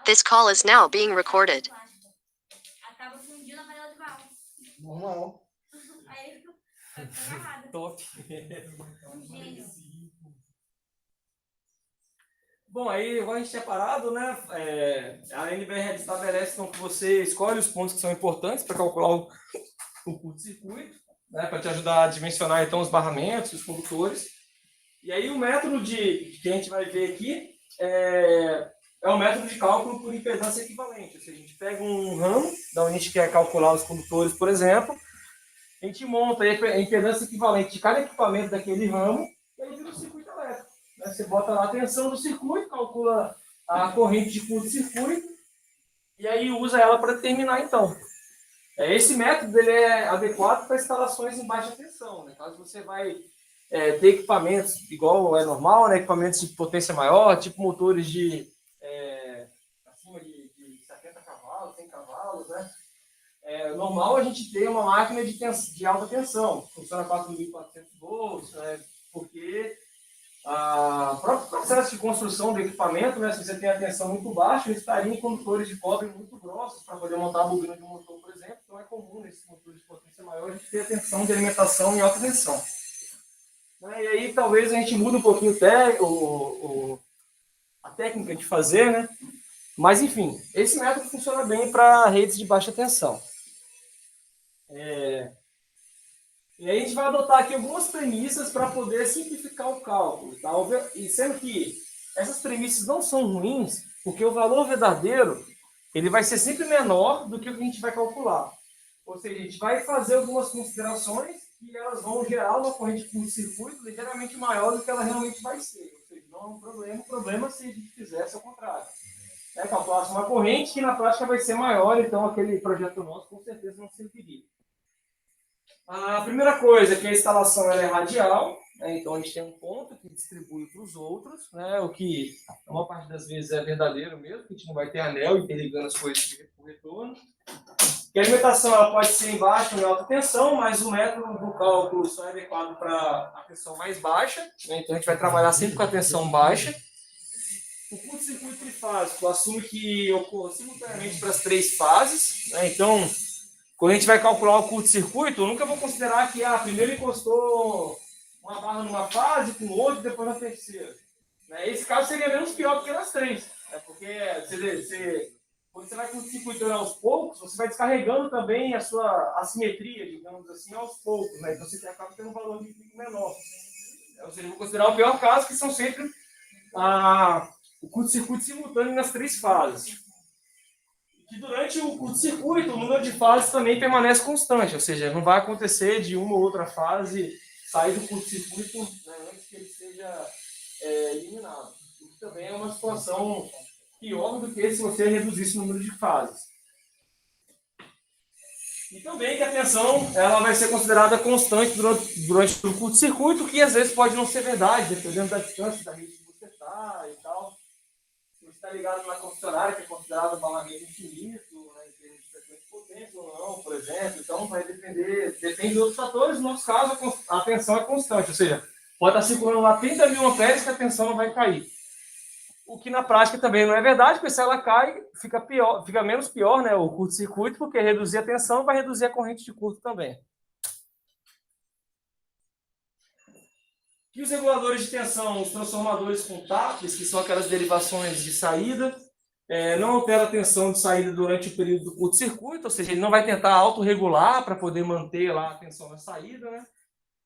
This call is now being recorded. Acaba fundindo a panela de barro. Normal. Aí vai ficar agarrada. Top. Um gênio. Bom, aí igual a gente tinha parado, né? A NBR estabelece então, que você escolhe os pontos que são importantes para calcular o curto-circuito, né? Para te ajudar a dimensionar então os barramentos, os condutores. E aí o método que a gente vai ver aqui é o método de cálculo por impedância equivalente. Ou seja, a gente pega um ramo, da onde a gente quer calcular os condutores, por exemplo, a gente monta a impedância equivalente de cada equipamento daquele ramo e aí vira o circuito elétrico. Você bota lá a tensão do circuito, calcula a corrente de curto-circuito e aí usa ela para determinar então. Esse método ele é adequado para instalações em baixa tensão. Né? Caso você vai ter equipamentos igual é normal, né? Equipamentos de potência maior, tipo motores acima de 70 cavalos, 100 cavalos. Né? Normal a gente ter uma máquina de alta tensão, funciona 4.400 volts, né? Porque o próprio processo de construção do equipamento, né, se você tem a tensão muito baixa, eles estariam em condutores de cobre muito grossos para poder montar a bobina de um motor, por exemplo. Então é comum nesses motores de potência maior a gente ter a tensão de alimentação em alta tensão. E aí talvez a gente mude um pouquinho a técnica de fazer, né? Mas enfim, esse método funciona bem para redes de baixa tensão. E aí a gente vai adotar aqui algumas premissas para poder simplificar o cálculo. Tá? E sendo que essas premissas não são ruins, porque o valor verdadeiro ele vai ser sempre menor do que o que a gente vai calcular. Ou seja, a gente vai fazer algumas considerações e elas vão gerar uma corrente de curto-circuito ligeiramente maior do que ela realmente vai ser. Ou seja, não é um problema. O problema é se a gente fizesse ao contrário. Calculasse uma corrente que na prática vai ser maior, então aquele projeto nosso com certeza não serviria. A primeira coisa é que a instalação ela é radial, né? Então a gente tem um ponto que distribui para os outros, né? O que a maior parte das vezes é verdadeiro mesmo, que a gente não vai ter anel interligando as coisas de retorno. E a alimentação ela pode ser em baixa ou em alta tensão, mas o método do cálculo só é adequado para a tensão mais baixa, né? Então a gente vai trabalhar sempre com a tensão baixa. O curto-circuito trifásico assume que ocorre simultaneamente para as três fases, né? Então, quando a gente vai calcular o curto-circuito, eu nunca vou considerar que primeiro encostou uma barra numa fase, com outra, depois na terceira. Esse caso seria menos pior do que nas três. Porque quando você vai curto-circuitando aos poucos, você vai descarregando também a sua assimetria, digamos assim, aos poucos. Né? Então você acaba tendo um valor de pico menor. Ou seja, eu vou considerar o pior caso, que são sempre o curto-circuito simultâneo nas três fases. Que durante o curto-circuito, o número de fases também permanece constante, ou seja, não vai acontecer de uma ou outra fase sair do curto-circuito, né, antes que ele seja eliminado. Isso também é uma situação pior do que se você reduzisse o número de fases. E também que a tensão ela vai ser considerada constante durante o curto-circuito, que às vezes pode não ser verdade, dependendo da distância da rede que você está e tal. Se você está ligado na concessionária, que é considerado um barramento infinito, né, em termos de frequência de potência ou não, por exemplo, então vai depende de outros fatores. No nosso caso, a tensão é constante, ou seja, pode estar circulando lá 30 mil amperes que a tensão não vai cair. O que na prática também não é verdade, porque se ela cai, fica menos pior, né, o curto-circuito, porque reduzir a tensão vai reduzir a corrente de curto também. E os reguladores de tensão, os transformadores contáteis, que são aquelas derivações de saída, não altera a tensão de saída durante o período do curto-circuito, ou seja, ele não vai tentar autorregular para poder manter lá a tensão na saída, né?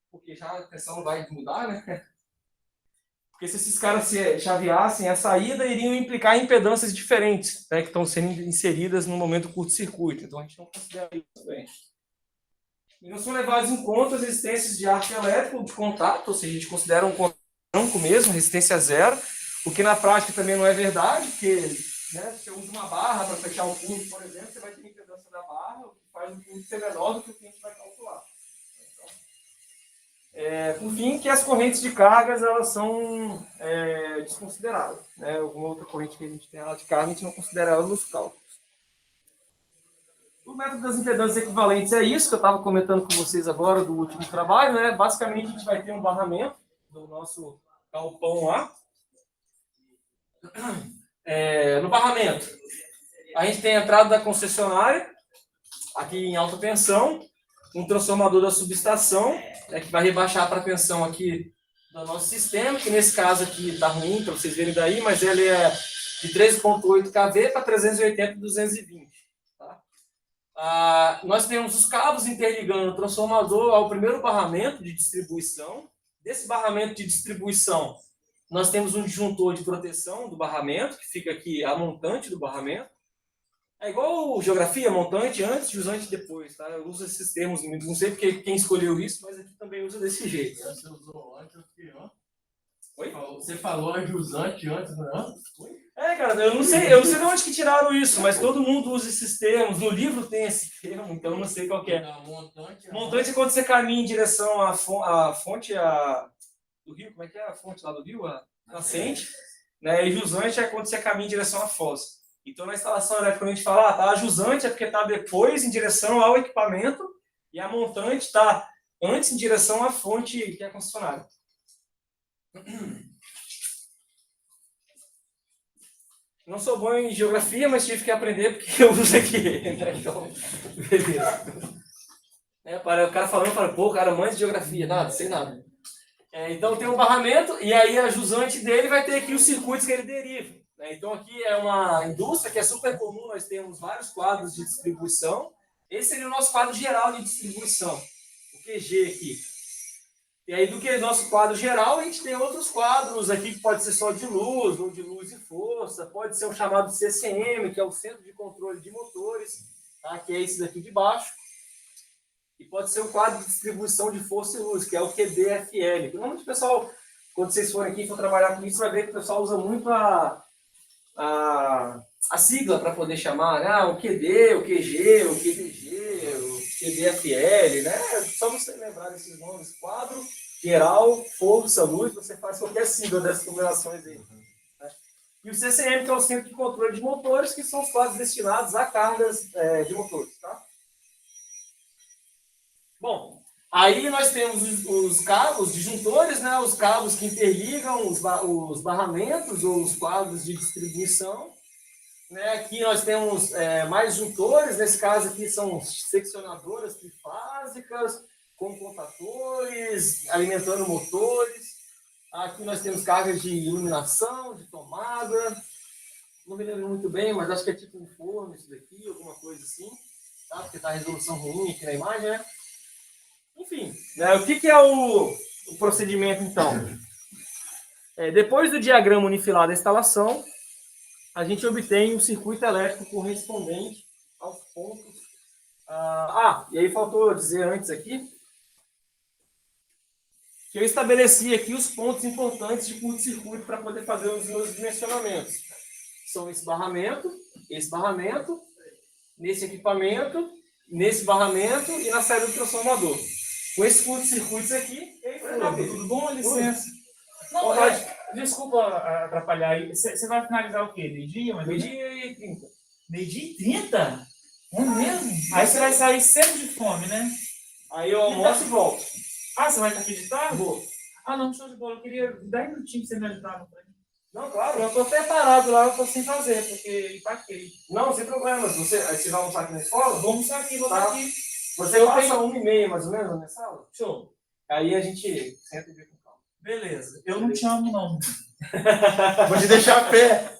Porque já a tensão não vai mudar, né? Porque se esses caras se chaveassem a saída, iriam implicar impedâncias diferentes, né, que estão sendo inseridas no momento do curto-circuito. Então a gente não considera isso também. E não são levados em conta as resistências de arco elétrico de contato, ou seja, a gente considera um contato branco mesmo, resistência zero, o que na prática também não é verdade, porque né, se você usa uma barra para fechar um curto, por exemplo, você vai ter impedância da barra, o que faz o curto ser menor do que o que a gente vai calcular. Por fim, que as correntes de cargas elas são desconsideradas. Né? Alguma outra corrente que a gente tem ela de carga, a gente não considera ela nos cálculos. O método das impedâncias equivalentes é isso que eu estava comentando com vocês agora do último trabalho. Né? Basicamente, a gente vai ter um barramento do nosso galpão lá. No barramento, a gente tem a entrada da concessionária, aqui em alta tensão, um transformador da subestação, que vai rebaixar para a tensão aqui do nosso sistema, que nesse caso aqui está ruim, para vocês verem daí, mas ele é de 13,8 kV para 380 e 220. Tá? Nós temos os cabos interligando o transformador ao primeiro barramento de distribuição. Desse barramento de distribuição, nós temos um disjuntor de proteção do barramento, que fica aqui a montante do barramento. É igual geografia, montante antes, jusante depois, tá? Eu uso esses termos, não sei porque quem escolheu isso, mas aqui também usa desse jeito. Tá? Você usou antes, eu fiquei, ó. Oi? Você falou a jusante antes, não é? Cara, eu não sei de onde que tiraram isso, mas todo mundo usa esses termos. No livro tem esse termo, então eu não sei qual que é. Não, montante Montante é quando você caminha em direção à fonte do rio, como é que é a fonte lá do rio? A nascente. Né? E jusante é quando você caminha em direção à foz. Então, na instalação elétrica, quando a gente fala, tá, a jusante é porque está depois em direção ao equipamento e a montante está antes em direção à fonte que é a concessionária. Não sou bom em geografia, mas tive que aprender porque eu uso aqui. Né? Então, beleza. O cara falando, eu falo, pô, cara, mãe de geografia, nada, sei nada. Então, tem um barramento e aí a jusante dele vai ter aqui os circuitos que ele deriva. Então, aqui é uma indústria que é super comum, nós temos vários quadros de distribuição. Esse seria o nosso quadro geral de distribuição, o QG aqui. E aí, do que nosso quadro geral, a gente tem outros quadros aqui que pode ser só de luz, ou de luz e força, pode ser um chamado CCM, que é o Centro de Controle de Motores, tá? Que é esse daqui de baixo. E pode ser um quadro de distribuição de força e luz, que é o QDFL. Normalmente o pessoal, quando vocês forem aqui e for trabalhar com isso, vai ver que o pessoal usa muito a sigla para poder chamar, né? O QD, o QG, o QDG, o QDFL, né? Só você lembrar desses nomes, quadro, geral, força, luz, você faz qualquer sigla dessas combinações aí. Né? E o CCM, que é o Centro de Controle de Motores, que são os quadros destinados a cargas de motores, tá? Bom, aí nós temos os cabos disjuntores, né? Os cabos que interligam os barramentos ou os quadros de distribuição. Né? Aqui nós temos mais juntores, nesse caso aqui são seccionadoras trifásicas, com contatores, alimentando motores. Aqui nós temos cargas de iluminação, de tomada. Não me lembro muito bem, mas acho que é tipo um forno isso daqui, alguma coisa assim. Tá? Porque está a resolução ruim aqui na imagem, né? Enfim, né? O que é o procedimento, então? Depois do diagrama unifilar da instalação, a gente obtém um circuito elétrico correspondente aos pontos. E aí faltou dizer antes aqui que eu estabeleci aqui os pontos importantes de curto-circuito para poder fazer os meus dimensionamentos. São esse barramento, nesse equipamento, nesse barramento e na saída do transformador. Com esses curtos-circuitos aqui, tudo bom? Licença. Não, desculpa atrapalhar aí. Você vai finalizar o quê? Meio-dia? Meio-dia e 30. Meio-dia e 30? É mesmo? Aí você vai sair sempre de fome, né? Aí eu almoço e volto. Você vai estar aqui de tarde? Vou. Não, show de bola. Eu queria 10 minutinhos pra você me ajudar. Não, claro. Eu tô até parado lá, eu tô sem fazer, porque empaquei. Não, sem problema. Você vai almoçar aqui na escola? Vou almoçar aqui, vou estar aqui. Você passa 1h30, mais ou menos, na minha sala? Show. Aí a gente senta e vê com calma. Beleza. Eu não te amo, não. Vou te deixar a pé.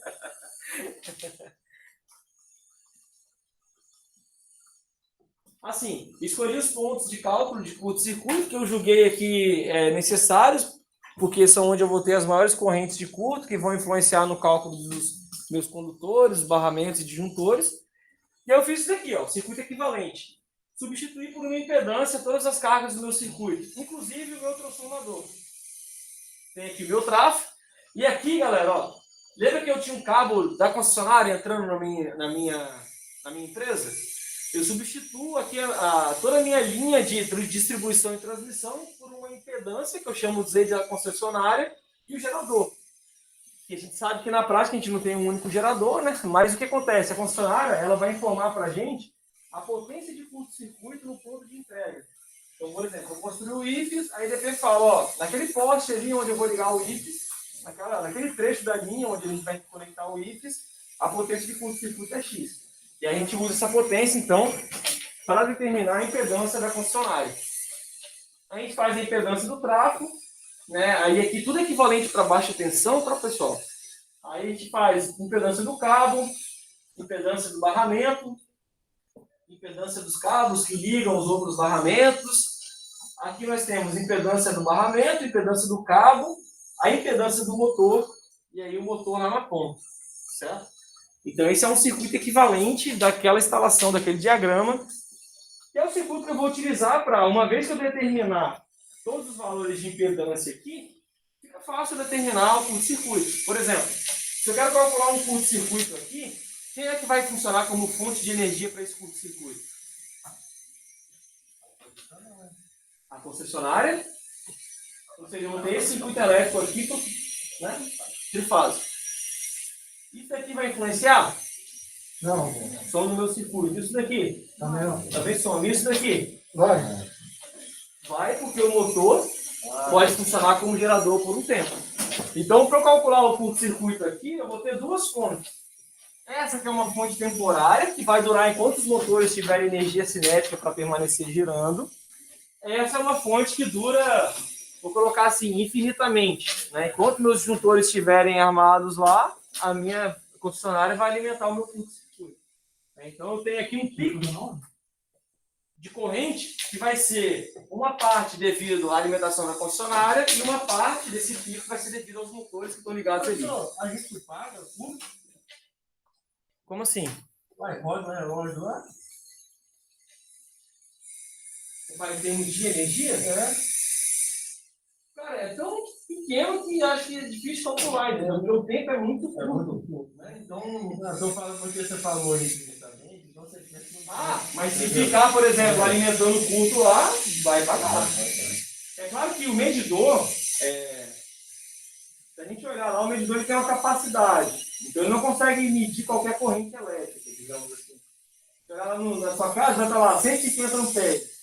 Assim, escolhi os pontos de cálculo de curto-circuito que eu julguei aqui necessários, porque são onde eu vou ter as maiores correntes de curto, que vão influenciar no cálculo dos meus condutores, barramentos e disjuntores. E eu fiz isso daqui, ó, circuito equivalente. Substituir por uma impedância todas as cargas do meu circuito, inclusive o meu transformador. Tem aqui o meu tráfego. E aqui, galera, ó, lembra que eu tinha um cabo da concessionária entrando na minha empresa? Eu substituo aqui toda a minha linha de distribuição e transmissão por uma impedância, que eu chamo de Z da concessionária, e o gerador. E a gente sabe que na prática a gente não tem um único gerador, né? Mas o que acontece? A concessionária ela vai informar para a gente a potência de curto-circuito no ponto de entrega. Então, por exemplo, eu construí o IFES, aí depois falo, ó, naquele poste ali onde eu vou ligar o IFES, naquele trecho da linha onde a gente vai conectar o IFES, a potência de curto-circuito é X. E a gente usa essa potência, então, para determinar a impedância da concessionária. A gente faz a impedância do tráfego, né? Aí aqui tudo é equivalente para baixa tensão, tá, pessoal? Aí a gente faz impedância do cabo, impedância do barramento, impedância dos cabos que ligam os outros barramentos. Aqui nós temos impedância do barramento, impedância do cabo, a impedância do motor e aí o motor lá na ponta, certo? Então esse é um circuito equivalente daquela instalação, daquele diagrama, que é o circuito que eu vou utilizar para, uma vez que eu determinar todos os valores de impedância aqui, fica fácil determinar o curto-circuito. Por exemplo, se eu quero calcular um curto-circuito aqui, quem é que vai funcionar como fonte de energia para esse curto-circuito? A concessionária. Ou seja, eu vou ter esse circuito elétrico aqui, né, trifásico. Isso aqui vai influenciar? Não, Só no meu circuito. Isso daqui? também não. Também some. Isso daqui? Vai. Vai, porque o motor pode funcionar como gerador por um tempo. Então, para eu calcular o curto-circuito aqui, eu vou ter duas fontes. Essa que é uma fonte temporária, que vai durar enquanto os motores tiverem energia cinética para permanecer girando. Essa é uma fonte que dura, vou colocar assim, infinitamente, né? Enquanto meus disjuntores estiverem armados lá, a minha concessionária vai alimentar o meu curto-circuito. Então, eu tenho aqui um pico de corrente que vai ser uma parte devido à alimentação da concessionária e uma parte desse pico vai ser devido aos motores que estão ligados ali. A gente paga tudo. Como assim? Vai, pode, né? Longe lá. Vai ter de energia? É. Cara, é tão pequeno que acho que é difícil calcular, entendeu? Porque o tempo é muito curto. Né? Então, Estou falando porque você falou infinitamente, então você quer que mas se ficar, por exemplo, alimentando o curto lá, vai pagar. É claro que o medidor, se a gente olhar lá, o medidor ele tem uma capacidade. Então ele não consegue medir qualquer corrente elétrica, digamos assim. Se olhar lá na sua casa, vai estar lá 150 amperes.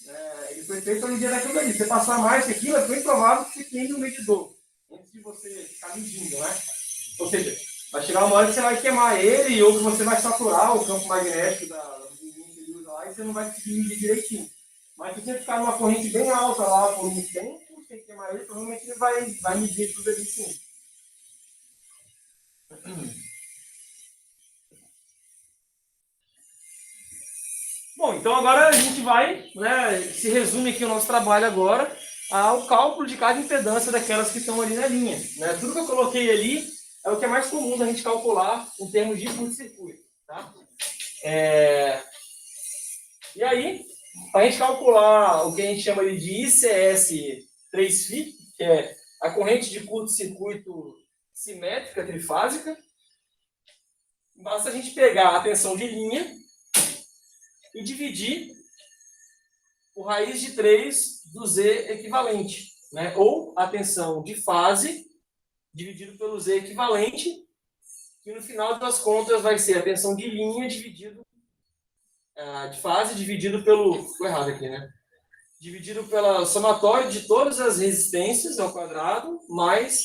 Ele foi feito para medir daquilo ali. Se você passar mais que aquilo, é bem provável que você queime o medidor, antes de você ficar medindo, né? Ou seja, vai chegar uma hora que você vai queimar ele, ou que você vai saturar o campo magnético do menino que ele usa lá, e você não vai conseguir medir direitinho. Mas se você ficar numa corrente bem alta lá por um tempo, sem queimar ele, provavelmente ele vai medir tudo ali sim. Bom, então agora a gente vai, né, se resume aqui o nosso trabalho agora ao cálculo de cada impedância daquelas que estão ali na linha. Né? Tudo que eu coloquei ali é o que é mais comum da gente calcular em termos de curto-circuito. Tá? E aí, para a gente calcular o que a gente chama de ICS 3Φ, que é a corrente de curto-circuito simétrica trifásica, basta a gente pegar a tensão de linha e dividir por raiz de 3 do Z equivalente, né? Ou a tensão de fase dividido pelo Z equivalente, que no final das contas vai ser a tensão de linha dividido de fase dividido pelo... Ficou errado aqui, né? Dividido pela somatória de todas as resistências ao quadrado, mais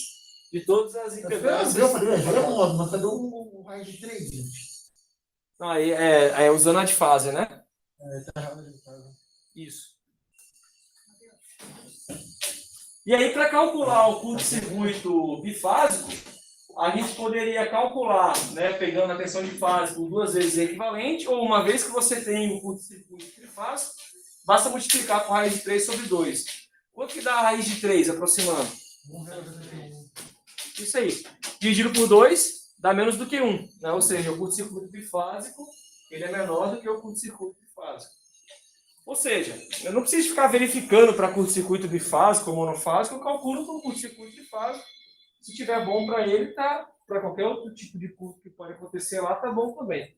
de todas as impedâncias. mas cadê um raio de 3, gente? Não, aí é usando a de fase, né? Tá errado. Isso. E aí, para calcular o curto-circuito bifásico, a gente poderia calcular, né, pegando a tensão de fase por 2 vezes equivalente, ou uma vez que você tem o curto-circuito trifásico, basta multiplicar por raiz de 3 sobre 2. Quanto que dá a raiz de 3, aproximando? 1,71. Isso aí. Dividido por 2, dá menos do que 1. Né? Ou seja, o curto-circuito bifásico ele é menor do que o curto-circuito bifásico. Ou seja, eu não preciso ficar verificando para curto-circuito bifásico ou monofásico, eu calculo para o curto-circuito bifásico. Se tiver bom para ele, tá. Para qualquer outro tipo de curto que pode acontecer lá, tá bom também.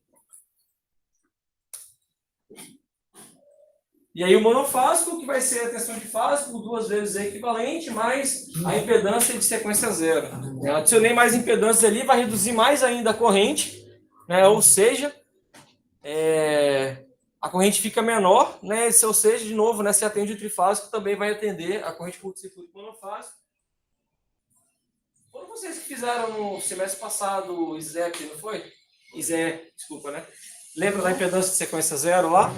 E aí o monofásico, que vai ser a tensão de fase por 2 vezes equivalente, mais a impedância de sequência zero. Eu adicionei mais impedâncias ali, vai reduzir mais ainda a corrente, né? Ou seja, a corrente fica menor, né? Ou seja, de novo, né? Se atende o trifásico, também vai atender a corrente curto-circuito monofásico. Quando vocês que fizeram no semestre passado o ISEP, não foi? ISE, desculpa, né? Lembra da impedância de sequência zero lá?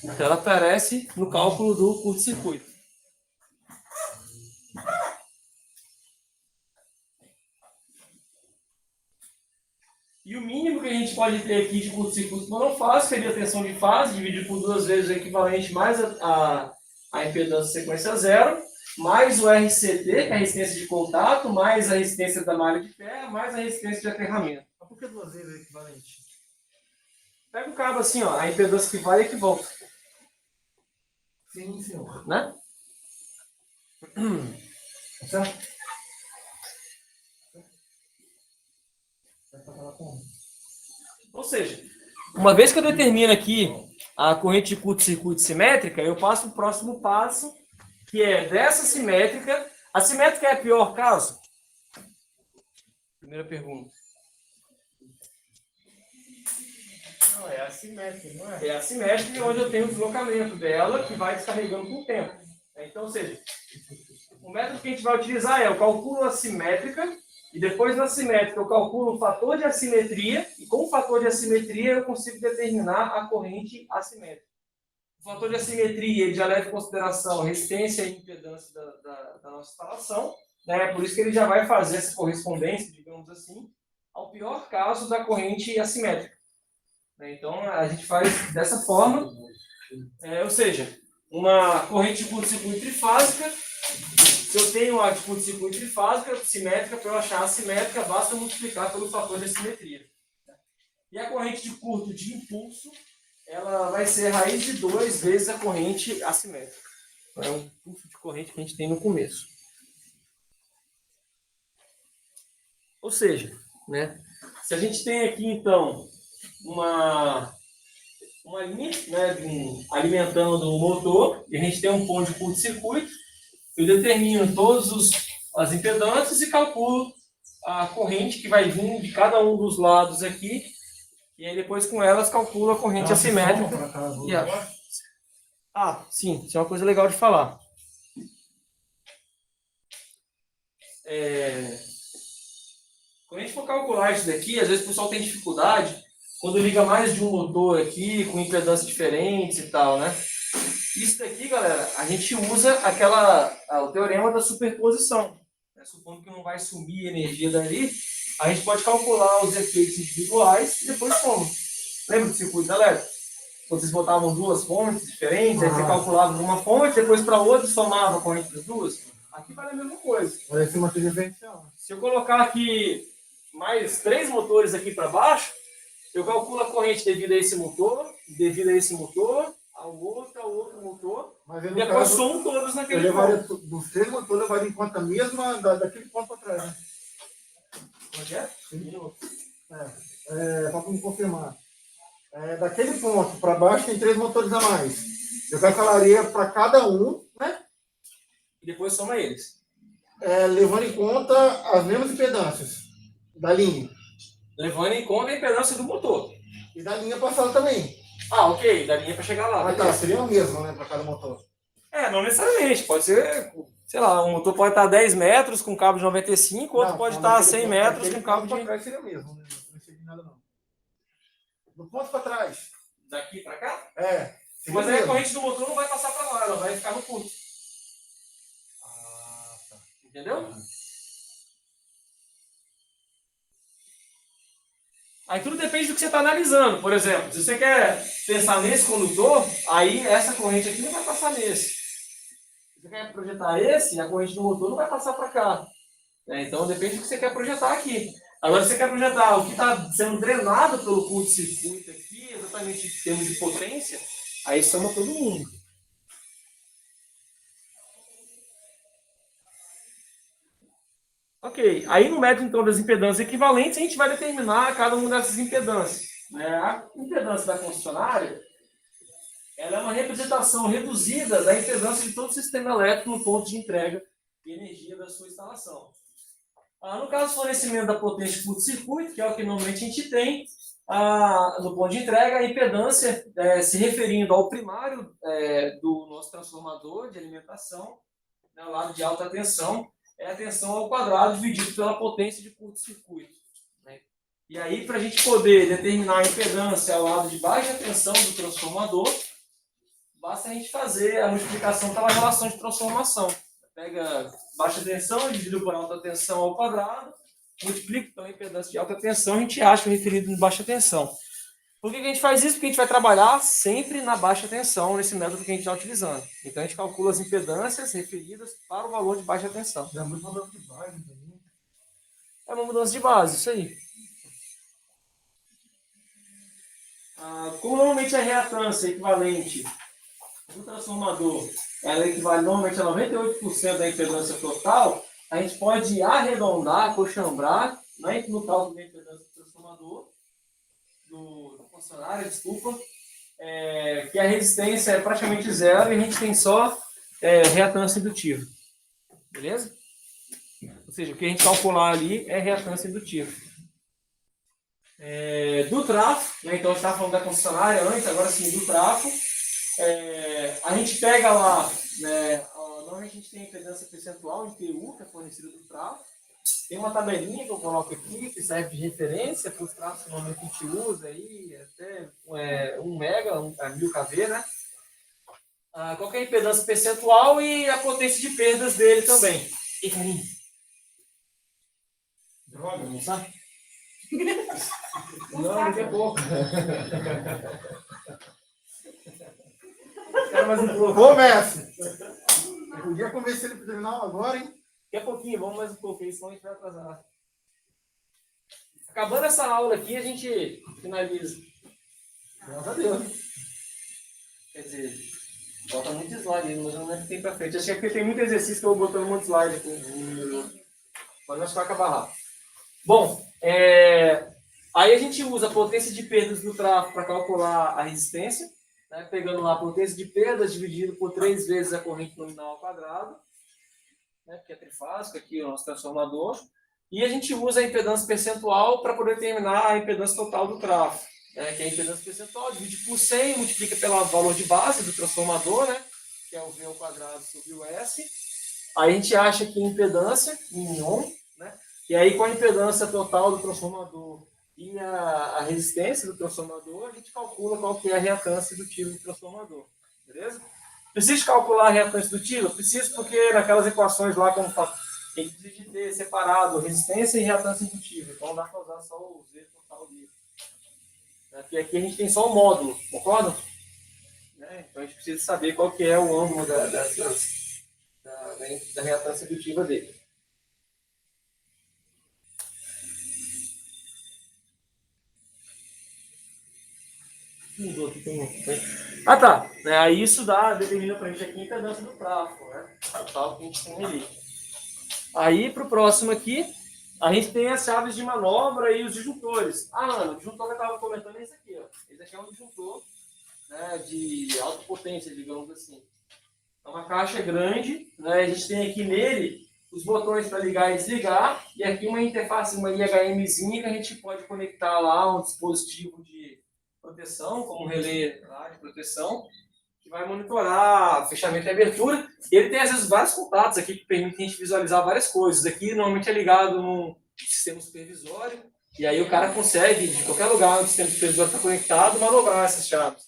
Então ela aparece no cálculo do curto-circuito. E o mínimo que a gente pode ter aqui de curto-circuito monofásico seria a tensão de fase, dividido por 2 vezes o equivalente mais a impedância de sequência zero, mais o RCT, que é a resistência de contato, mais a resistência da malha de terra, mais a resistência de aterramento. Mas por que 2 vezes é equivalente? Pega o cabo assim, ó, a impedância que vai e que volta. Sim, senhor. Né? Certo? Ou seja, uma vez que eu determino aqui a corrente de curto-circuito simétrica, eu passo para o próximo passo, que é dessa simétrica. A simétrica é o pior caso? Primeira pergunta. Não, é assimétrico, não é? É a simétrica onde eu tenho o deslocamento dela, que vai descarregando com o tempo. Então, ou seja, o método que a gente vai utilizar é eu calculo a simétrica, e depois na simétrica eu calculo o fator de assimetria, e com o fator de assimetria eu consigo determinar a corrente assimétrica. O fator de assimetria ele já leva em consideração a resistência e impedância da nossa instalação, né? Por isso que ele já vai fazer essa correspondência, digamos assim, ao pior caso da corrente assimétrica. Então a gente faz dessa forma, ou seja, uma corrente de curto-circuito trifásica. Se eu tenho a de curto-circuito trifásica, simétrica, para eu achar a assimétrica, basta multiplicar pelo fator de assimetria. E a corrente de curto de impulso, ela vai ser raiz de 2 vezes a corrente assimétrica. É um impulso de corrente que a gente tem no começo. Ou seja, né, se a gente tem aqui, então, uma linha, né, alimentando o motor, e a gente tem um ponto de curto-circuito, eu determino todas as impedâncias e calculo a corrente que vai vir de cada um dos lados aqui, e aí depois com elas calculo a corrente assimétrica. Sim, isso é uma coisa legal de falar. Quando a gente for calcular isso daqui, às vezes o pessoal tem dificuldade quando liga mais de um motor aqui, com impedâncias diferentes e tal, né? Isso daqui, galera, a gente usa o teorema da superposição. Supondo que não vai sumir energia dali, a gente pode calcular os efeitos individuais e depois soma. Lembra do circuito elétrico? Quando vocês botavam 2 fontes diferentes, aí você calculava uma fonte, depois para outra somava a corrente das duas? Aqui vale a mesma coisa. Parece uma diferencial. Se eu colocar aqui mais 3 motores aqui para baixo, eu calculo a corrente devido a esse motor, ao outro motor, Mas e depois somo todos naquele ponto. Dos 3 motores, levaria em conta a mesma daquele ponto para trás, né? Pode é? Só para me confirmar. Daquele ponto para baixo tem 3 motores a mais. Eu calcularia para cada um, né? E depois soma eles. Levando em conta as mesmas impedâncias da linha. Levando em conta a impedância do motor. E da linha passada também. Ok, da linha para chegar lá. Tá, seria o mesmo, né, para cada motor. Não necessariamente. Pode ser, sei lá, um motor pode estar a 10 metros com cabo de 95, outro Não, pode estar a 100 ponto, metros com cabo para de... trás seria o mesmo, né? Não seria nada, não. Do ponto para trás. Daqui para cá? Seria Mas o aí a mesmo. corrente do motor não vai passar para lá, ela vai ficar no curto. Tá. Entendeu? Aí tudo depende do que você está analisando. Por exemplo, se você quer pensar nesse condutor, aí essa corrente aqui não vai passar nesse. Se você quer projetar esse, a corrente do motor não vai passar para cá. Então depende do que você quer projetar aqui. Agora, se você quer projetar o que está sendo drenado pelo curto-circuito aqui, exatamente em termos de potência, aí soma todo mundo. Ok, aí no método então das impedâncias equivalentes, a gente vai determinar cada uma dessas impedâncias. A impedância da concessionária, ela é uma representação reduzida da impedância de todo o sistema elétrico no ponto de entrega de energia da sua instalação. No caso do fornecimento da potência de curto-circuito, que é o que normalmente a gente tem, no ponto de entrega, a impedância se referindo ao primário do nosso transformador de alimentação, ao lado de alta tensão, é a tensão ao quadrado dividido pela potência de curto-circuito. Né? E aí, para a gente poder determinar a impedância ao lado de baixa tensão do transformador, basta a gente fazer a multiplicação pela relação de transformação. Pega baixa tensão, dividido por alta tensão ao quadrado, multiplica pela impedância de alta tensão, a gente acha o referido de baixa tensão. Por que a gente faz isso? Porque a gente vai trabalhar sempre na baixa tensão, nesse método que a gente está utilizando. Então, a gente calcula as impedâncias referidas para o valor de baixa tensão. É muito mudança de base também. É uma mudança de base, isso aí. Como normalmente a reatância equivalente do transformador ela equivale normalmente a 98% da impedância total, a gente pode arredondar, coxambrar, né, no cálculo da impedância do transformador, do funcionário, desculpa, que a resistência é praticamente zero e a gente tem só reatância indutiva. Beleza? Ou seja, o que a gente calcular ali é reatância indutiva. Do trafo, né, então a gente estava falando da concessionária antes, agora sim do trafo. A gente pega lá, né, normalmente a gente tem a impedância percentual em PU, que é fornecida do trafo. Tem uma tabelinha que eu coloco aqui, que serve de referência para os trafos que normalmente a gente usa, aí, até 1 mega, 1000 kV, né? Qual que é a impedância percentual e a potência de perdas dele também. E carinho. Droga, não sabe? Não, daqui a pouco. Espera mais um pouco. Ô, mestre! Eu podia convencer ele para terminar agora, hein? Daqui a pouquinho, vamos mais um pouquinho, senão a gente vai atrasar. Acabando essa aula aqui, a gente finaliza. Graças a Deus. Quer dizer, falta muito slide ainda, mas eu não lembro que tem pra frente. Acho que é porque tem muito exercício que eu vou botando muito slide aqui. Mas acho que vai acabar rápido. Bom, aí a gente usa a potência de perdas do tráfego para calcular a resistência, né? Pegando lá a potência de perdas dividido por 3 vezes a corrente nominal ao quadrado, né? Porque é trifásico aqui o nosso transformador. E a gente usa a impedância percentual para poder determinar a impedância total do tráfego, né? Que é a impedância percentual, divide por 100, multiplica pelo valor de base do transformador, né? Que é o V ao quadrado sobre o S. Aí a gente acha que a impedância em ohm, né? E aí com a impedância total do transformador e a resistência do transformador, a gente calcula qual que é a reatância indutiva do transformador. Beleza? Preciso calcular a reatância indutiva? Preciso, porque naquelas equações lá, como a gente precisa ter separado resistência e reatância indutiva. Então dá para usar só o Z total dele. Porque aqui a gente tem só o módulo, concorda? Então a gente precisa saber qual que é o ângulo da reatância indutiva dele. Mudou aqui, tá. Aí isso determina pra gente aqui a impedância do tráfego, né? O tal que a gente tem ali. Aí pro próximo aqui, a gente tem as chaves de manobra e os disjuntores. Ana, o disjuntor que eu estava comentando é esse aqui, ó. Esse aqui é um disjuntor, né, de alta potência, digamos assim. É uma caixa grande, né? A gente tem aqui nele os botões para ligar e desligar, e aqui uma interface, uma IHMzinha que a gente pode conectar lá um dispositivo de proteção, como um relé lá de proteção, que vai monitorar fechamento e abertura. E ele tem, às vezes, vários contatos aqui que permitem a gente visualizar várias coisas. Aqui, normalmente, é ligado num sistema supervisório, e aí o cara consegue, de qualquer lugar onde o sistema supervisório está conectado, manobrar essas chaves.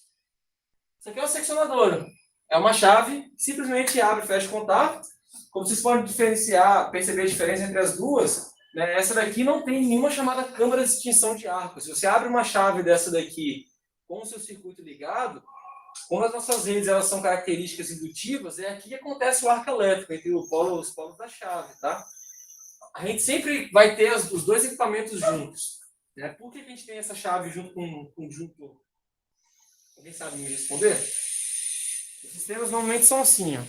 Isso aqui é uma seccionadora. É uma chave que simplesmente abre e fecha o contato. Como vocês podem perceber a diferença entre as duas, né, essa daqui não tem nenhuma chamada câmara de extinção de arco. Se você abre uma chave dessa daqui com o seu circuito ligado, como as nossas redes elas são características indutivas, é aqui que acontece o arco elétrico, entre os polos da chave. Tá? A gente sempre vai ter os dois equipamentos juntos. Né? Por que a gente tem essa chave junto com o disjuntor? Alguém sabe me responder? Os sistemas normalmente são assim, ó.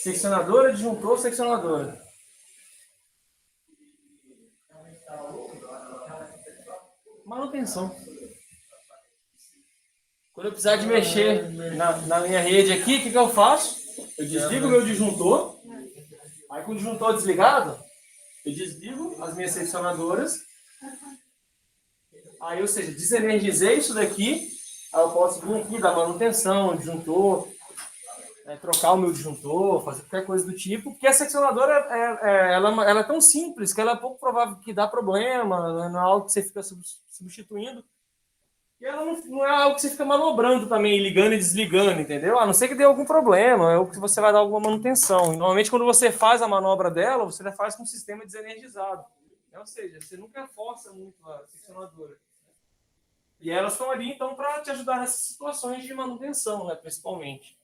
Seccionadora, disjuntor, seccionadora. Manutenção. Quando eu precisar de mexer na minha rede aqui, o que eu faço? Eu desligo o meu disjuntor. Aí com o disjuntor desligado, eu desligo as minhas seccionadoras. Aí, ou seja, desenergizei isso daqui. Aí eu posso vir aqui, dar manutenção, disjuntor, trocar o meu disjuntor, fazer qualquer coisa do tipo. Porque a seccionadora ela é tão simples que ela é pouco provável que dá problema, não é algo que você fica substituindo. E ela não é algo que você fica manobrando também, ligando e desligando, entendeu? A não ser que dê algum problema, é o que você vai dar alguma manutenção. E normalmente quando você faz a manobra dela, você já faz com o sistema desenergizado. Ou seja, você nunca força muito a seccionadora. E elas estão ali, então, para te ajudar nessas situações de manutenção, né, principalmente.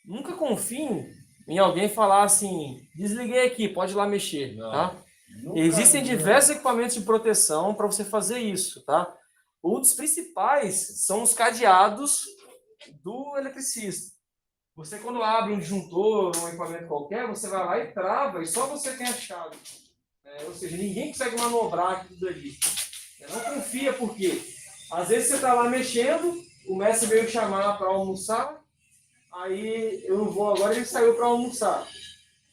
Nunca confie em alguém falar assim, desliguei aqui, pode ir lá mexer, tá? Existem diversos equipamentos de proteção para você fazer isso, tá? Um dos principais são os cadeados do eletricista. Você, quando abre um disjuntor, um equipamento qualquer, você vai lá e trava, e só você tem a chave. Ou seja, ninguém consegue manobrar aquilo ali. Não confia, porque às vezes você está lá mexendo, o mestre veio chamar para almoçar, aí eu não vou agora, ele saiu para almoçar.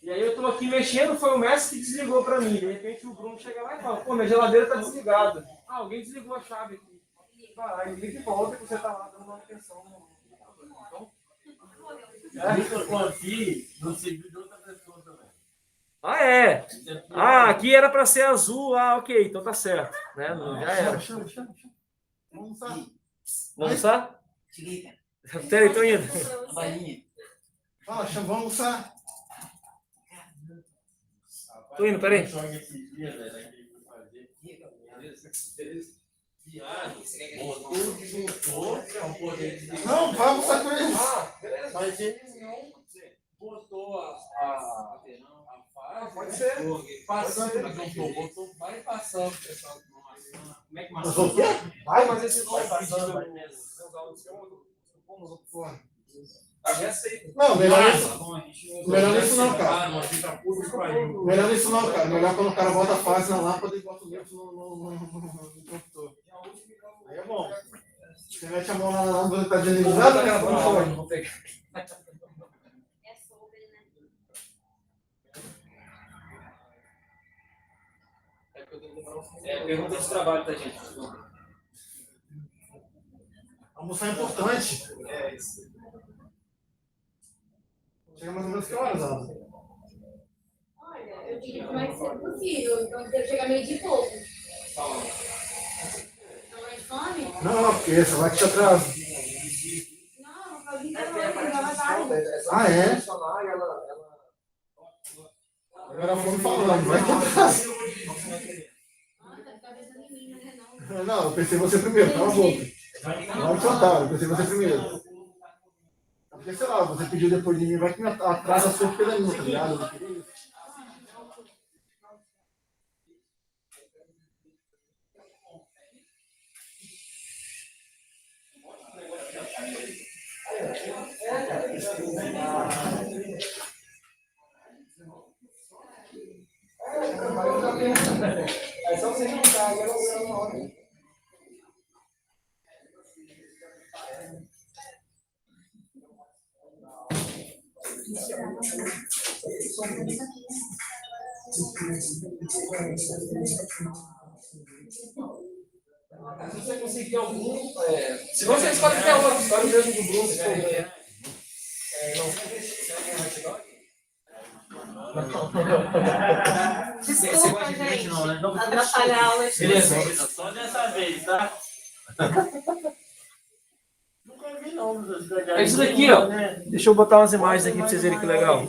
E aí eu estou aqui mexendo, foi o mestre que desligou para mim. De repente o Bruno chega lá e fala, pô, minha geladeira está desligada. Ah, alguém desligou a chave aqui. Aí liga de volta que você está lá dando manutenção. Então, Eu confio no serviço de outra pessoa também. ah, é? Ah, aqui era para ser azul. Ah, ok, então tá certo. Né? Não, já era. Chama. Vamos almoçar. Vamos almoçar? Peraí, tô indo. Fala, chama, vamos almoçar. Tô indo, peraí. Botou o disjuntor, que é um poder de Não, vai almoçar com eles. mas ele não botou a fase. Pode ser. Botou, vai passando, pessoal. Como é que Mas o quê? Vai, mas esse não Vai é passando. Não, melhor isso. Melhor isso não, cara. Cara. Melhor isso não, cara. Melhor quando o cara bota a fase na lâmpada e bota o neutro no computador. Aí é bom. Você mete a mão na lâmpada e tá deslizada, cara, pra fora. É sobre, né? Pergunta de trabalho, tá, gente? Almoçar é importante. Chega mais ou menos que horas, Ana? Olha, eu diria que mais cedo possível, então deve chegar meio de pouco. Não é de fome? Não, porque essa vai te atrasa. Não, faz intervalo, já vai tarde. Ah, é? Agora a fome falando, vai te atrasa. Ah, tá de cabeça em mim, né? Não. Não, eu pensei você primeiro, cala a boca. Não te otário, eu pensei você primeiro. Porque, sei lá, você pediu depois de mim, vai que me atrasa a sua pela minha, tá ligado? Eu não queria isso. É só você juntar, agora eu não sei. Se você conseguir algum, se você escolhe qualquer outro, escolhe o mesmo do Bruno, se for bem. Desculpa, gente. Atrapalhar a aula. Beleza, só dessa vez, tá? Nunca vi, não. É isso daqui, ó. Deixa eu botar umas imagens aqui pra vocês verem que legal.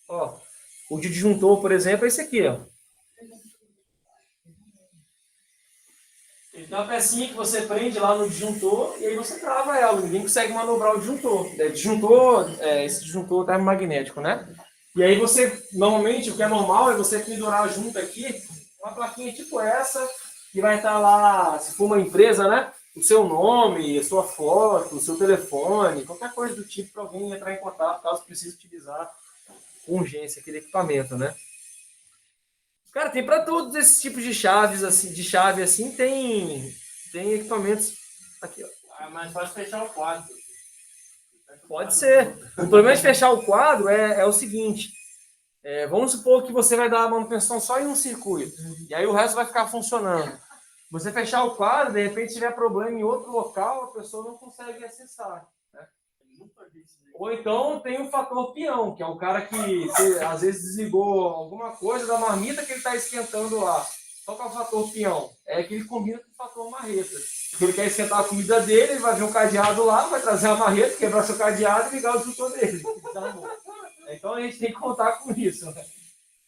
Ó, o disjuntor, por exemplo, é esse aqui, ó. Ele tem uma pecinha que você prende lá no disjuntor e aí você trava ela. Ninguém consegue manobrar o disjuntor. Esse disjuntor termomagnético, né? E aí você, normalmente, o que é normal é você pendurar junto aqui uma plaquinha tipo essa, que vai estar lá, se for uma empresa, né? O seu nome, a sua foto, o seu telefone, qualquer coisa do tipo para alguém entrar em contato caso precise utilizar com urgência aquele equipamento, né? Cara, tem para todos esses tipos de chaves, assim, tem equipamentos aqui, ó. Ah, mas pode fechar o quadro. Pode ser. O problema de fechar o quadro é o seguinte. Vamos supor que você vai dar a manutenção só em um circuito. E aí o resto vai ficar funcionando. Você fechar o quadro, de repente, se tiver problema em outro local, a pessoa não consegue acessar. Né? Ou então tem o fator peão, que é o cara que às vezes desligou alguma coisa da marmita que ele está esquentando lá. Qual que é o fator peão? É que ele combina com o fator marreta. Porque ele quer esquentar a comida dele, ele vai ver um cadeado lá, vai trazer a marreta, quebrar seu cadeado e ligar o disjuntor dele. Então a gente tem que contar com isso. Né?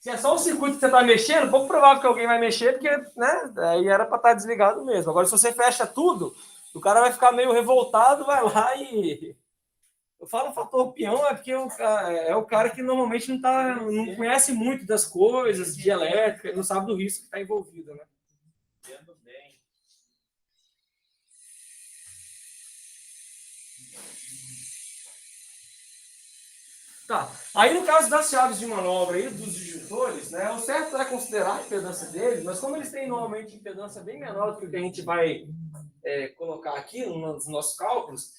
Se é só um circuito que você está mexendo, pouco provável que alguém vai mexer, porque né, aí era para estar desligado mesmo. Agora, se você fecha tudo, o cara vai ficar meio revoltado, vai lá e... Eu falo fator peão porque é o cara que normalmente não conhece muito das coisas, de elétrica, não sabe do risco que está envolvido. Né? Tá. Aí no caso das chaves de manobra e dos disjuntores, né, o certo é considerar a impedância deles, mas como eles têm normalmente impedância bem menor do que o que a gente vai colocar aqui nos nossos cálculos,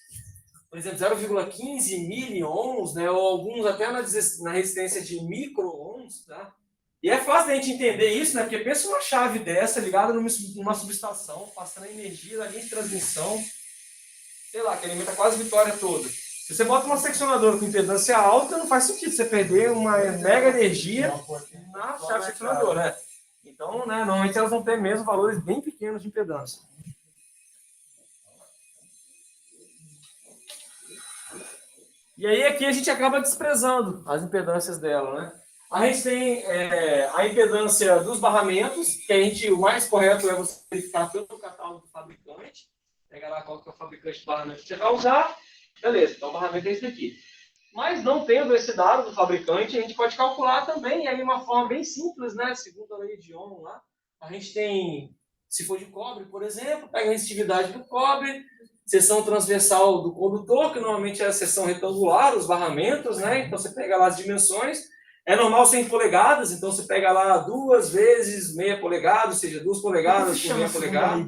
por exemplo, 0,15 miliohms, né, ou alguns até na resistência de micro-ohms, tá? E é fácil a gente entender isso, né, porque pensa uma chave dessa ligada numa subestação, passando a energia da linha de transmissão, sei lá, que alimenta quase a Vitória toda. Se você bota uma seccionadora com impedância alta, não faz sentido você perder uma mega energia na chave seccionadora. Né? Então, né, normalmente elas vão ter mesmo valores bem pequenos de impedância. E aí aqui a gente acaba desprezando as impedâncias dela. Né? A gente tem a impedância dos barramentos, que o mais correto é você verificar pelo catálogo do fabricante. Pega lá qual que é o fabricante do barramento que você vai usar. Beleza, então o barramento é esse aqui. Mas não tendo esse dado do fabricante, a gente pode calcular também, e aí uma forma bem simples, né? Segundo a lei de Ohm lá, a gente tem, se for de cobre, por exemplo, pega a resistividade do cobre, seção transversal do condutor, que normalmente é a seção retangular, os barramentos, né? Então você pega lá as dimensões, é normal ser em polegadas, então você pega lá 2 vezes meia polegada, ou seja, 2 polegadas por meia polegada.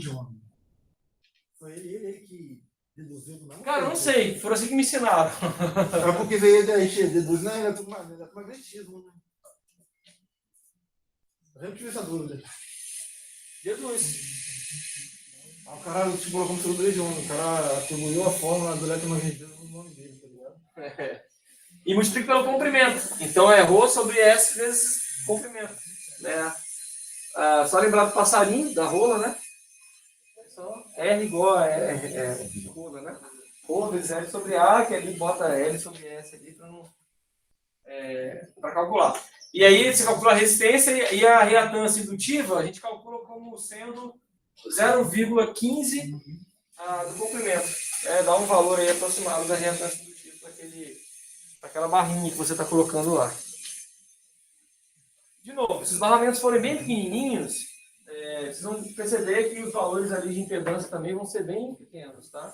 Foi ele que deduziu, não? Cara, não sei, foram assim que me ensinaram. É porque veio daí, deduz na eletromagnetismo, né? Eu sempre tive essa dúvida. Deduz. O cara tipo, colocou como segundo legião, o cara atribuiu a fórmula do eletromagnetismo no nome dele, tá ligado? E multiplica pelo comprimento. Então é Rho sobre S vezes comprimento. Né? Só lembrar do passarinho, da rola, né? R igual a rola, né? Rho vezes L sobre A, que ali bota L sobre S ali para calcular. E aí você calcula a resistência e a reatância indutiva, a gente calcula como sendo 0,15 do comprimento. Dá um valor aí aproximado da reatância indutiva para aquela barrinha que você está colocando lá. De novo, se os barramentos forem bem pequenininhos, vocês vão perceber que os valores ali de impedância também vão ser bem pequenos, tá?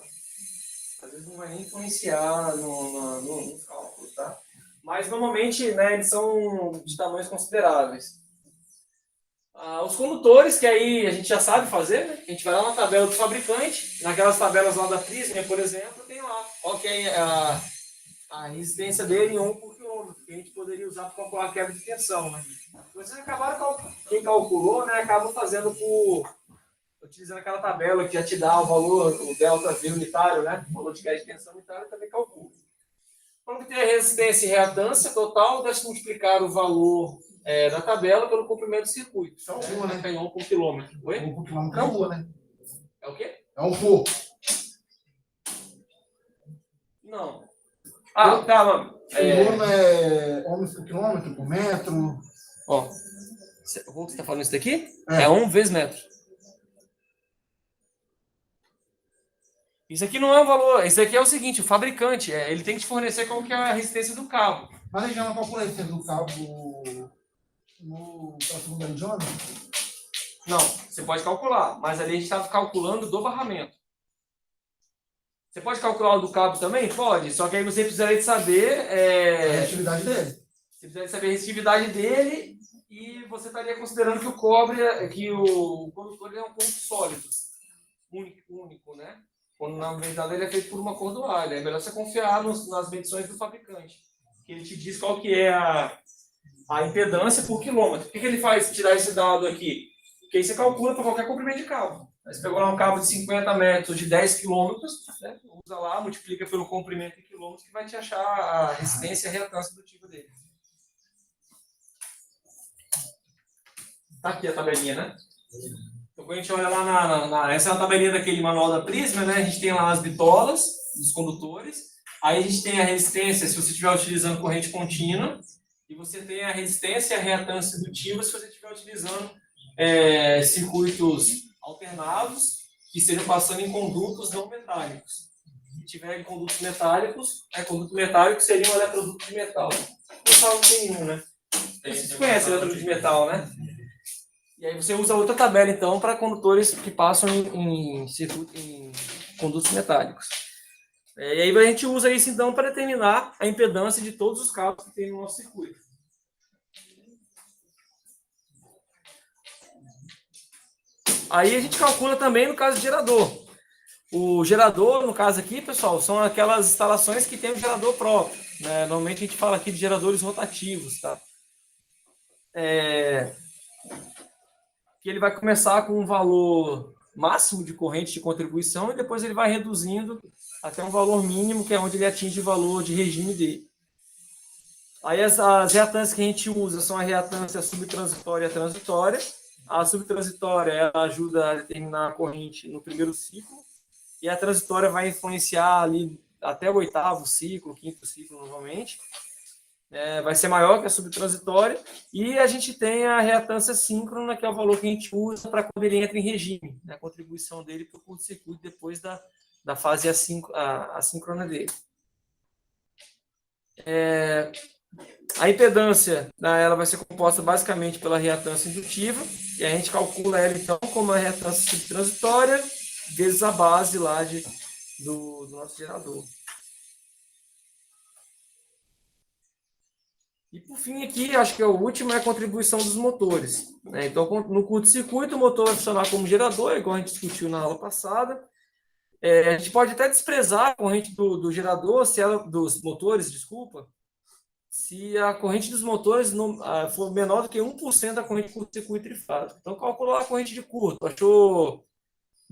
Às vezes não vai nem influenciar nos cálculos, tá? Mas normalmente, né, eles são de tamanhos consideráveis. Os condutores, que aí a gente já sabe fazer, né? A gente vai lá na tabela do fabricante, naquelas tabelas lá da Prysmian, por exemplo, tem lá qual que é a resistência dele em ohm por quilômetro, que a gente poderia usar para calcular a quebra de tensão. Né? Vocês acabaram, quem calculou, né, acaba fazendo utilizando aquela tabela que já te dá o valor, o delta V unitário, né? O valor de quebra de tensão unitário também calcula. Quando tem a resistência e reatância total, deve multiplicar o valor da tabela pelo comprimento do circuito. É um Rho, né? Em ohm por quilômetro. Oi? Um quilômetro é um Rho, né? É o quê? É um Rho. Não. Tá, mano. O Rho é ohms por quilômetro, por metro. Ó, o Rho que você está falando isso daqui? É ohm vezes metro. Isso aqui não é um valor, isso aqui é o seguinte, o fabricante, ele tem que te fornecer qual que é a resistência do cabo. Mas a gente já não calcula a resistência do cabo pela segunda idioma? Não, você pode calcular, mas ali a gente está calculando do barramento. Você pode calcular o do cabo também? Pode, só que aí você precisaria de saber... A resistividade dele. Você precisaria saber a resistividade dele e você estaria considerando que o cobre, que o condutor é um ponto sólido, único, né? Quando na verdade ele é feito por uma cordoalha. É melhor você confiar nas medições do fabricante, que ele te diz qual que é a impedância por quilômetro. Por que ele faz tirar esse dado aqui? Porque aí você calcula para qualquer comprimento de cabo. Aí você pegou lá um cabo de 50 metros de 10 quilômetros, né? Usa lá, multiplica pelo comprimento em quilômetros, que vai te achar a resistência e a reatância do tipo dele. Tá aqui a tabelinha, né? Então, quando a gente olha lá essa é a tabelinha daquele manual da Prisma, né? A gente tem lá as bitolas dos condutores. Aí a gente tem a resistência, se você estiver utilizando corrente contínua. E você tem a resistência e a reatância indutiva se você estiver utilizando circuitos alternados que estejam passando em condutos não metálicos. Se tiver em condutos metálicos, conduto metálico seria um eletroduto de metal. Não falo que tem nenhum, né? Vocês conhecem eletroduto de metal, né? E aí você usa outra tabela, então, para condutores que passam em condutos metálicos. E aí a gente usa isso, então, para determinar a impedância de todos os cabos que tem no nosso circuito. Aí a gente calcula também no caso do gerador. O gerador, no caso aqui, pessoal, são aquelas instalações que tem um gerador próprio, né? Normalmente a gente fala aqui de geradores rotativos, tá? Que ele vai começar com um valor máximo de corrente de contribuição e depois ele vai reduzindo até um valor mínimo, que é onde ele atinge o valor de regime dele. Aí as reatâncias que a gente usa são a reatância subtransitória e a transitória. A subtransitória ela ajuda a determinar a corrente no primeiro ciclo e a transitória vai influenciar ali até o 8º ciclo, 5º ciclo normalmente. Vai ser maior que a subtransitória, e a gente tem a reatância síncrona, que é o valor que a gente usa para quando ele entra em regime, né? A contribuição dele para o curto-circuito depois da fase assíncrona dele. A impedância, né, ela vai ser composta basicamente pela reatância indutiva, e a gente calcula ela então como a reatância subtransitória vezes a base lá do nosso gerador. E por fim aqui, acho que é o último, é a contribuição dos motores, né? Então, no curto-circuito, o motor vai funcionar como gerador, igual a gente discutiu na aula passada. A gente pode até desprezar a corrente do gerador, dos motores, desculpa, se a corrente dos motores for menor do que 1% da corrente curto-circuito trifásico. Então, calcular a corrente de curto, achou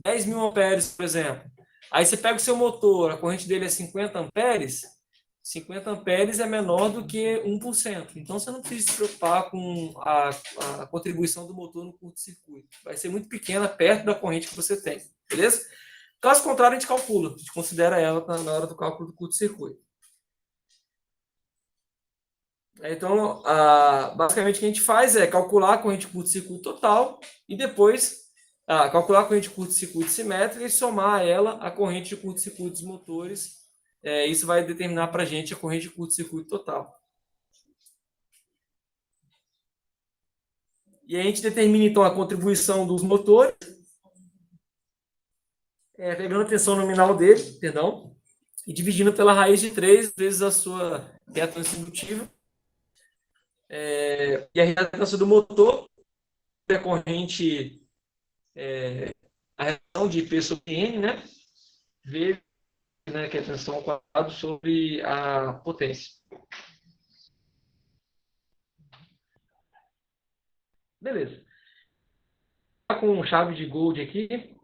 10.000 amperes, por exemplo. Aí você pega o seu motor, a corrente dele é 50 amperes, 50 amperes é menor do que 1%. Então, você não precisa se preocupar com a contribuição do motor no curto-circuito. Vai ser muito pequena, perto da corrente que você tem. Beleza? Caso contrário, a gente calcula. A gente considera ela na hora do cálculo do curto-circuito. Então, basicamente, o que a gente faz é calcular a corrente curto-circuito total e depois calcular a corrente curto-circuito simétrica e somar ela à corrente de curto-circuito dos motores. Isso vai determinar para a gente a corrente de curto-circuito total. E a gente determina, então, a contribuição dos motores, pegando a tensão nominal dele, perdão, e dividindo pela raiz de 3 vezes a sua reatância indutiva. E a reatância do motor é a corrente, a relação de P sobre N, né? Vezes, né, que é a tensão ao quadrado sobre a potência. Beleza. Com chave de Gould aqui,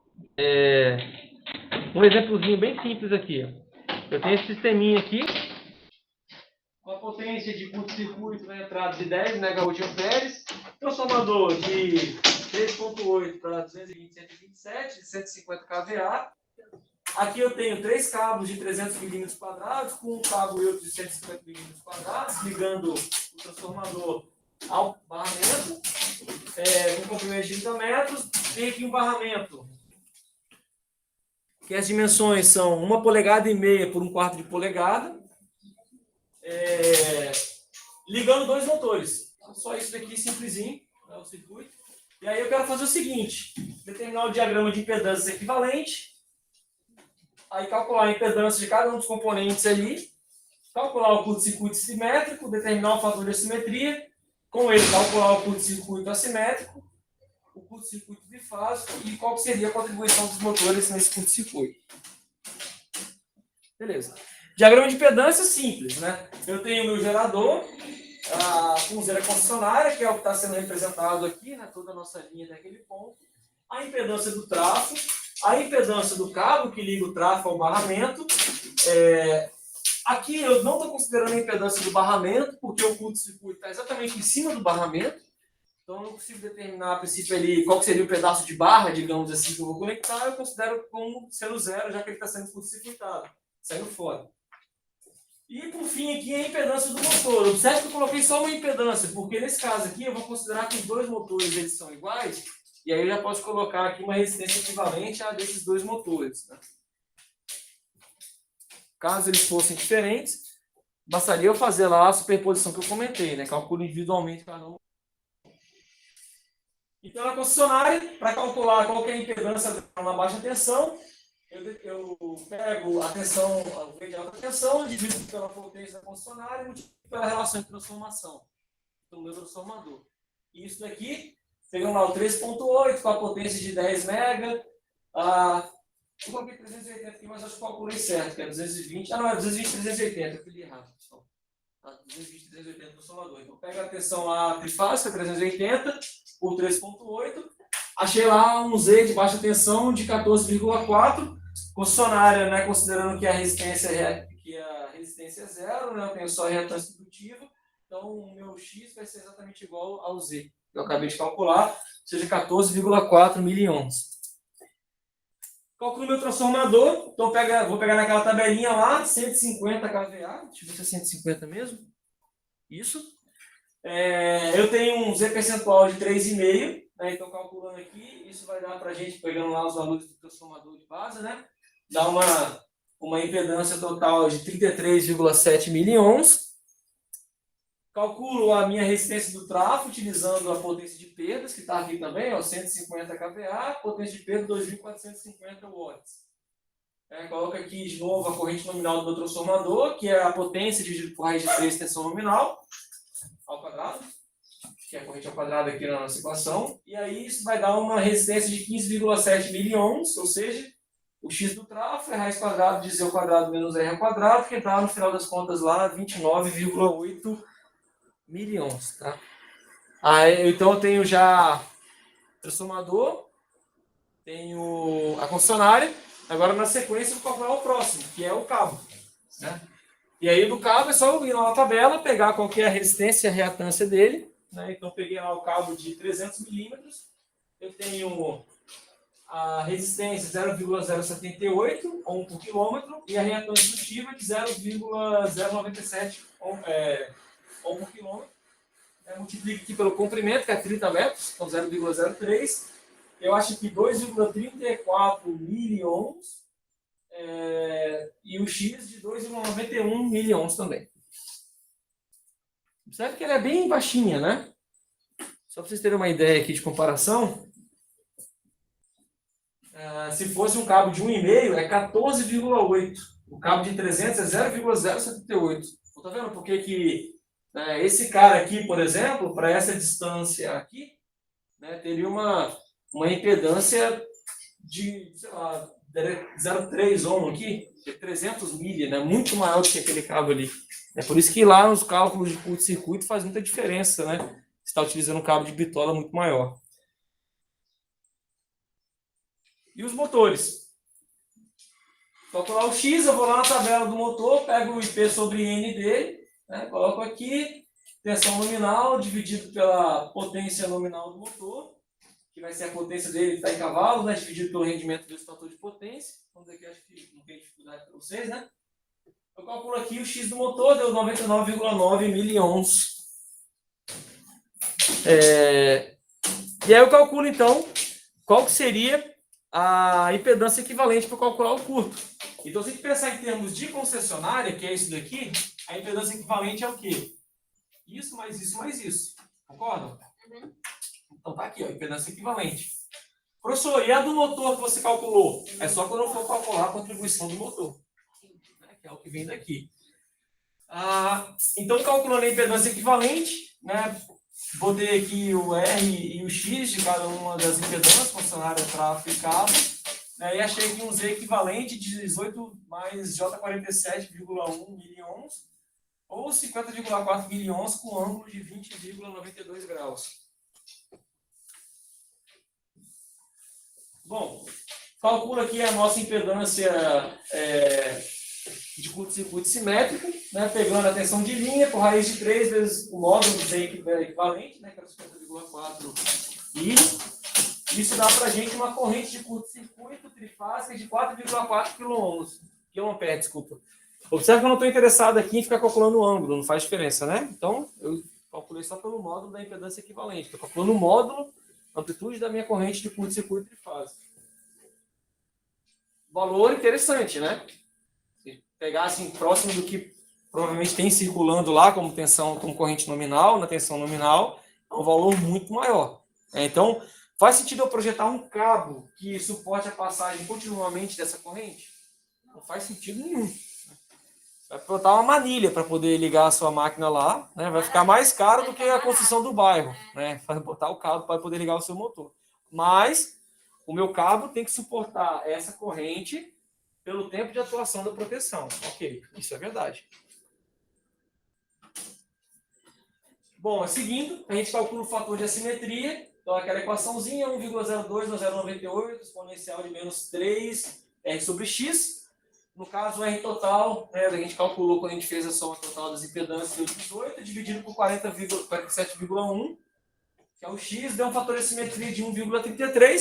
um exemplozinho bem simples aqui. Eu tenho esse sisteminha aqui, com a potência de curto-circuito na entrada de 10 MVA, transformador de 3.8 para 220, 127, de 150 kVA. Aqui eu tenho 3 cabos de 300 milímetros quadrados, com um cabo e outro de 150 milímetros quadrados, ligando o transformador ao barramento, com comprimento de 30 metros. Tem aqui um barramento, que as dimensões são 1,5 polegadas por 1/4 de polegada, ligando 2 motores. Só isso daqui, simplesinho, é o circuito. E aí eu quero fazer o seguinte, determinar o diagrama de impedância equivalente, aí calcular a impedância de cada um dos componentes ali, calcular o curto-circuito simétrico, determinar o fator de assimetria Com ele, calcular o curto-circuito assimétrico, o curto-circuito bifásico e qual que seria a contribuição dos motores nesse curto-circuito. Beleza. Diagrama de impedância simples, né? Eu tenho meu gerador, a punzeira concessionária, que é o que está sendo representado aqui, né? Toda a nossa linha daquele ponto. A impedância do trafo, a impedância do cabo que liga o trafo ao barramento. Aqui eu não estou considerando a impedância do barramento, porque o curto-circuito está exatamente em cima do barramento. Então eu não consigo determinar a princípio ali qual que seria o pedaço de barra, digamos assim, que eu vou conectar. Eu considero como sendo zero, já que ele está sendo curto-circuitado, saindo fora. E por fim aqui a impedância do motor. Observe que eu coloquei só uma impedância, porque nesse caso aqui eu vou considerar que os dois motores eles são iguais, e aí eu já posso colocar aqui uma resistência equivalente a desses dois motores. Né? Caso eles fossem diferentes, bastaria eu fazer lá a superposição que eu comentei, né? Calculo individualmente cada um. Então, na concessionária, para calcular qual que é a impedância na baixa tensão, eu pego a tensão, o veio de alta tensão, divido pela potência da concessionária e multiplico pela relação de transformação do meu transformador. E isso daqui, pegando lá o 3.8 com a potência de 10 MB, eu coloquei 380 aqui, mas acho que calculei certo, que é 220. Ah, não, é 220, 380, eu fiz errado, pessoal. 220, 380 no transformador. Então, pega a tensão lá trifásica, 380 por 3.8. Achei lá um Z de baixa tensão de 14,4. Concessionária, né, considerando que a resistência é zero, né, eu tenho só a reatância indutiva. Então, o meu X vai ser exatamente igual ao Z, que eu acabei de calcular, ou seja, 14,4 miliohms. Calculo meu transformador, então vou pegar naquela tabelinha lá, 150 kVA, deixa eu ver se é 150 mesmo, isso. Eu tenho um Z percentual de 3,5, né, então calculando aqui, isso vai dar para a gente, pegando lá os valores do transformador de base, né, dá uma impedância total de 33,7 miliohms. Calculo a minha resistência do trafo utilizando a potência de perdas, que está aqui também, ó, 150 kVA, potência de perda 2.450 watts. Coloco aqui de novo a corrente nominal do meu transformador, que é a potência dividido por raiz de 3 tensão nominal, ao quadrado, que é a corrente ao quadrado aqui na nossa equação. E aí isso vai dar uma resistência de 15,7 miliohms, ou seja, o X do trafo é raiz quadrada de Z ao quadrado menos R ao quadrado, que dá no final das contas lá 29,8 milhões, tá? Então eu tenho já transformador, tenho a concessionária, agora na sequência eu vou calcular o próximo, que é o cabo, né? E aí do cabo é só eu ir lá na tabela, pegar qual que é a resistência e a reatância dele, né? Então eu peguei lá o cabo de 300 milímetros, eu tenho a resistência 0,078 ohm por quilômetro e a reatância indutiva de 0,097 ohm por quilômetro. Multiplico aqui pelo comprimento, que é 30 metros, então 0,03. Eu acho que 2,34 miliohms e o X de 2,91 miliohms também. Observe que ela é bem baixinha, né? Só para vocês terem uma ideia aqui de comparação, se fosse um cabo de 1,5 é 14,8. O cabo de 300 é 0,078. Tá vendo por que esse cara aqui, por exemplo, para essa distância aqui, né, teria uma impedância de, sei lá, 0,3 ohm aqui, que é 300 milha, né, muito maior do que aquele cabo ali. É por isso que lá nos cálculos de curto-circuito faz muita diferença, né? Você está utilizando um cabo de bitola muito maior. E os motores? Calcular o X, eu vou lá na tabela do motor, pego o IP sobre N dele, né, coloco aqui, tensão nominal dividido pela potência nominal do motor, que vai ser a potência dele que está em cavalos, né, dividido pelo rendimento do fator de potência. Vamos ver aqui, acho que não tem dificuldade para vocês, né? Eu calculo aqui o X do motor, deu 99,9 miliohms. E aí eu calculo, então, qual que seria a impedância equivalente para calcular o curto. Então, se a gente pensar em termos de concessionária, que é isso daqui, a impedância equivalente é o quê? Isso mais isso mais isso. Concordam? Uhum. Então tá aqui, ó, impedância equivalente. Professor, e a do motor que você calculou? É só quando eu for calcular a contribuição do motor, né, que é o que vem daqui. Então, calculando a impedância equivalente, né, Botei aqui o R e o X de cada uma das impedâncias, concessionária, tráfego e cabo. Né, e achei aqui um Z equivalente de 18 mais J47,1 milions, ou 50,4 milions com ângulo de 20,92 graus. Bom, calcula aqui a nossa impedância de curto-circuito simétrico, né, pegando a tensão de linha por raiz de 3 vezes o módulo Z equivalente, né, que era 50,4 I. Isso dá para a gente uma corrente de curto-circuito trifásica de 4,4 kA. Desculpa. Observe que eu não estou interessado aqui em ficar calculando o ângulo, não faz diferença, né? Então, eu calculei só pelo módulo da impedância equivalente. Estou calculando o módulo, amplitude da minha corrente de curto-circuito trifásico. Valor interessante, né? Se pegar assim, próximo do que provavelmente tem circulando lá como tensão, como corrente nominal, na tensão nominal, é um valor muito maior. Então, faz sentido eu projetar um cabo que suporte a passagem continuamente dessa corrente? Não faz sentido nenhum. Vai botar uma manilha para poder ligar a sua máquina lá, né? Vai ficar mais caro do que a construção do bairro, né? Vai botar o cabo para poder ligar o seu motor. Mas o meu cabo tem que suportar essa corrente pelo tempo de atuação da proteção. Ok, isso é verdade. Bom, seguindo, a gente calcula o fator de assimetria. Então, aquela equaçãozinha, 1,02 a 0,98, exponencial de menos 3 R sobre X. No caso, o R total, né, a gente calculou quando a gente fez a soma total das impedâncias, deu 18, dividido por 47,1, que é o X, deu um fator de assimetria de 1,33.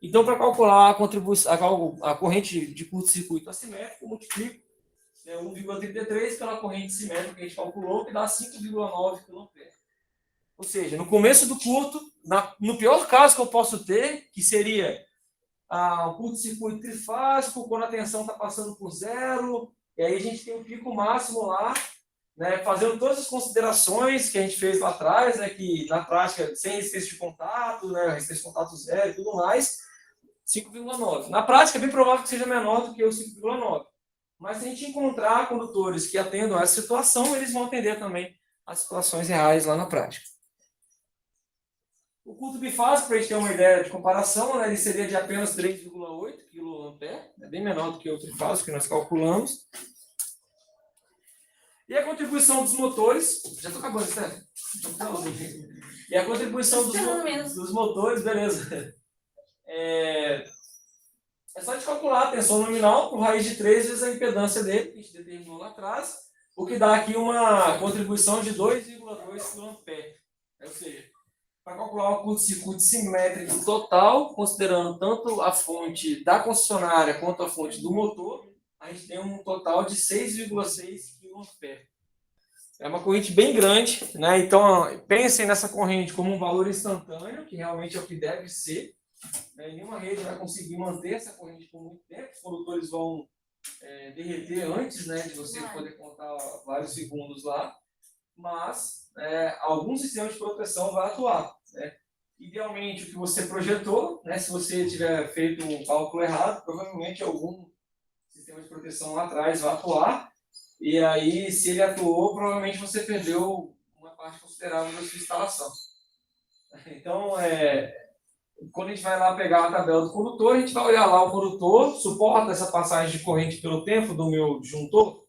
Então, para calcular a corrente de curto-circuito assimétrico, eu multiplico 1,33 pela corrente simétrica que a gente calculou, que dá 5,9 kA. Ou seja, no começo do curto, no pior caso que eu posso ter, que seria o curto-circuito trifásico, quando a tensão está passando por zero, e aí a gente tem o pico máximo lá, né, fazendo todas as considerações que a gente fez lá atrás, né, que na prática, sem resistência de contato, né, resistência de contato zero e tudo mais, 5,9. Na prática, é bem provável que seja menor do que o 5,9. Mas se a gente encontrar condutores que atendam a essa situação, eles vão atender também às situações reais lá na prática. O curto bifásico, para a gente ter uma ideia de comparação, né, ele seria de apenas 3,8 kA, é bem menor do que o trifásico que nós calculamos. E a contribuição dos motores... Já estou acabando, Steph. E a contribuição dos motores, beleza. É só a gente calcular a tensão nominal por raiz de 3 vezes a impedância dele, que a gente determinou lá atrás, o que dá aqui uma contribuição de 2,2 kA. Ou seja, para calcular o curto-circuito simétrico total, considerando tanto a fonte da concessionária quanto a fonte do motor, a gente tem um total de 6,6 kA. É uma corrente bem grande, né? Então, pensem nessa corrente como um valor instantâneo, que realmente é o que deve ser. Nenhuma rede vai conseguir manter essa corrente por muito tempo. Os condutores vão derreter antes, né, de você poder contar vários segundos lá. Mas algum sistema de proteção vai atuar. Né? Idealmente, o que você projetou, né, se você tiver feito um cálculo errado, provavelmente algum sistema de proteção lá atrás vai atuar. E aí, se ele atuou, provavelmente você perdeu uma parte considerável da sua instalação. Então, quando a gente vai lá pegar a tabela do condutor, a gente vai olhar lá o condutor, suporta essa passagem de corrente pelo tempo do meu disjuntor,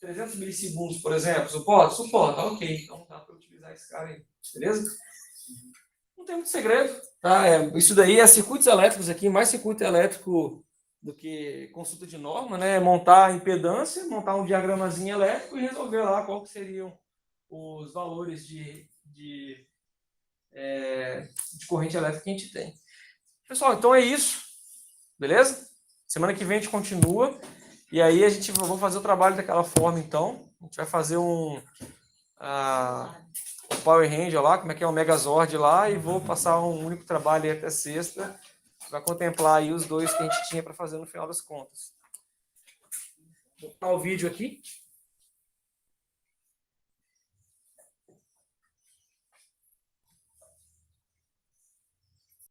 300 milissegundos, por exemplo, suporta? Suporta, ok, então dá para utilizar esse cara aí, beleza? Não tem muito segredo, tá? Isso daí é circuitos elétricos aqui, mais circuito elétrico do que consulta de norma, né? Montar a impedância, montar um diagramazinho elétrico e resolver lá qual que seriam os valores de corrente elétrica que a gente tem. Pessoal, então é isso, beleza? Semana que vem a gente continua e aí vou fazer o trabalho daquela forma, então. A gente vai fazer um Power Ranger lá, como é que é o Megazord lá, e vou passar um único trabalho aí até sexta. Vai contemplar aí os dois que a gente tinha para fazer no final das contas. Vou botar o vídeo aqui.